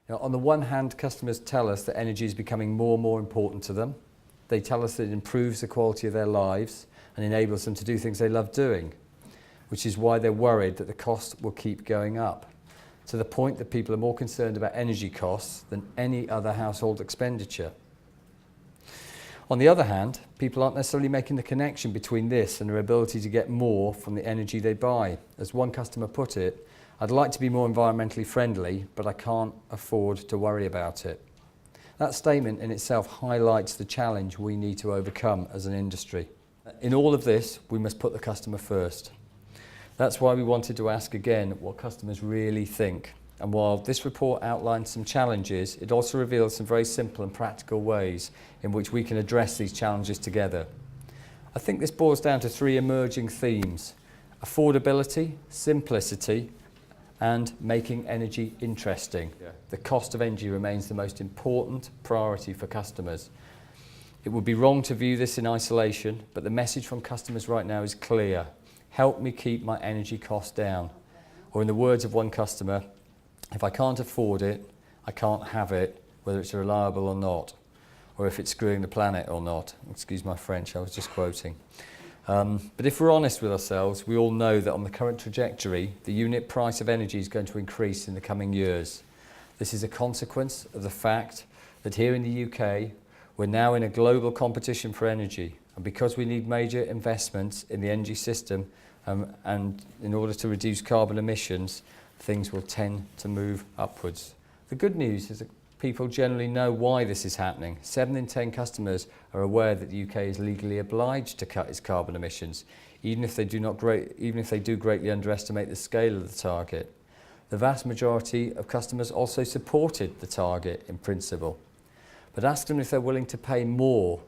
Now, on the one hand, customers tell us that energy is becoming more and more important to them. They tell us that it improves the quality of their lives and enables them to do things they love doing, which is why they're worried that the cost will keep going up, to the point that people are more concerned about energy costs than any other household expenditure. On the other hand, people aren't necessarily making the connection between this and their ability to get more from the energy they buy. As one customer put it, "I'd like to be more environmentally friendly, but I can't afford to worry about it." That statement in itself highlights the challenge we need to overcome as an industry. In all of this, we must put the customer first. That's why we wanted to ask again what customers really think. And while this report outlines some challenges, it also reveals some very simple and practical ways in which we can address these challenges together. I think this boils down to three emerging themes: affordability, simplicity, and making energy interesting. The cost of energy remains the most important priority for customers. It would be wrong to view this in isolation, but the message from customers right now is clear: help me keep my energy costs down. Or in the words of one customer, if I can't afford it, I can't have it, whether it's reliable or not, or if it's screwing the planet or not. Excuse my French, I was just quoting. But if we're honest with ourselves, we all know that on the current trajectory, the unit price of energy is going to increase in the coming years. This is a consequence of the fact that here in the UK, we're now in a global competition for energy. And because we need major investments in the energy system and in order to reduce carbon emissions, things will tend to move upwards. The good news is that people generally know why this is happening. 7 in 10 customers are aware that the UK is legally obliged to cut its carbon emissions, even if they do greatly underestimate the scale of the target. The vast majority of customers also supported the target in principle. But ask them if they're willing to pay more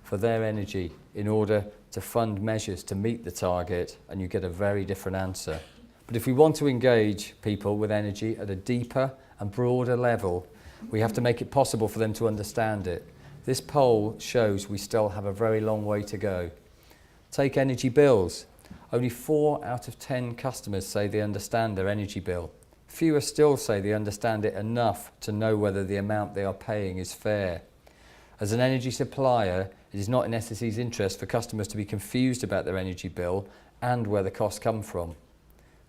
for their energy in order to fund measures to meet the target, and you get a very different answer. But if we want to engage people with energy at a deeper and broader level, we have to make it possible for them to understand it. This poll shows we still have a very long way to go. Take energy bills. Only 4 out of 10 customers say they understand their energy bill. Fewer still say they understand it enough to know whether the amount they are paying is fair. As an energy supplier, it is not in SSE's interest for customers to be confused about their energy bill and where the costs come from.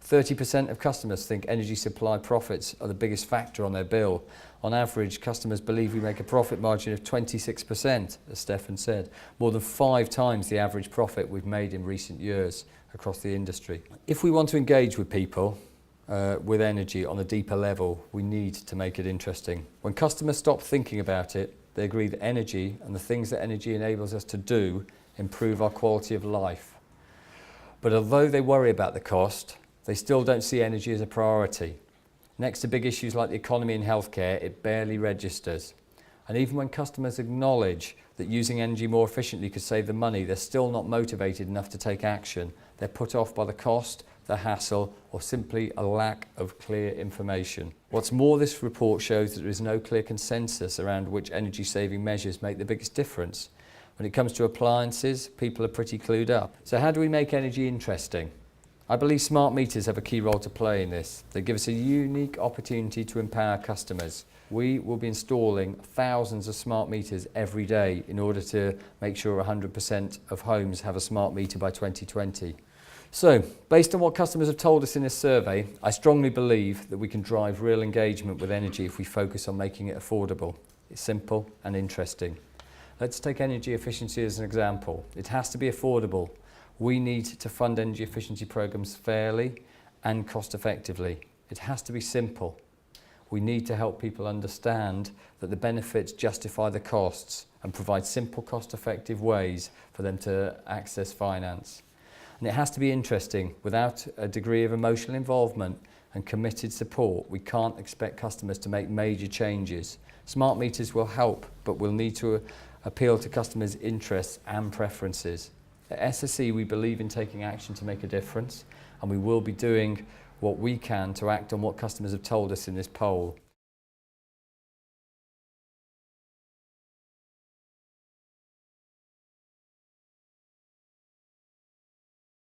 30% of customers think energy supply profits are the biggest factor on their bill. On average, customers believe we make a profit margin of 26%, as Stefan said, more than 5 times the average profit we've made in recent years across the industry. If we want to engage with people with energy on a deeper level, we need to make it interesting. When customers stop thinking about it, they agree that energy and the things that energy enables us to do improve our quality of life. But although they worry about the cost, they still don't see energy as a priority. Next to big issues like the economy and healthcare, it barely registers. And even when customers acknowledge that using energy more efficiently could save them money, they're still not motivated enough to take action. They're put off by the cost, the hassle, or simply a lack of clear information. What's more, this report shows that there is no clear consensus around which energy saving measures make the biggest difference. When it comes to appliances, people are pretty clued up. So how do we make energy interesting? I believe smart meters have a key role to play in this. They give us a unique opportunity to empower customers. We will be installing thousands of smart meters every day in order to make sure 100% of homes have a smart meter by 2020. So, based on what customers have told us in this survey, I strongly believe that we can drive real engagement with energy if we focus on making it affordable. It's simple and interesting. Let's take energy efficiency as an example. It has to be affordable. We need to fund energy efficiency programs fairly and cost effectively. It has to be simple. We need to help people understand that the benefits justify the costs and provide simple, cost-effective ways for them to access finance. And it has to be interesting. Without a degree of emotional involvement and committed support, we can't expect customers to make major changes. Smart meters will help, but we'll need to appeal to customers' interests and preferences. At SSE, we believe in taking action to make a difference, and we will be doing what we can to act on what customers have told us in this poll.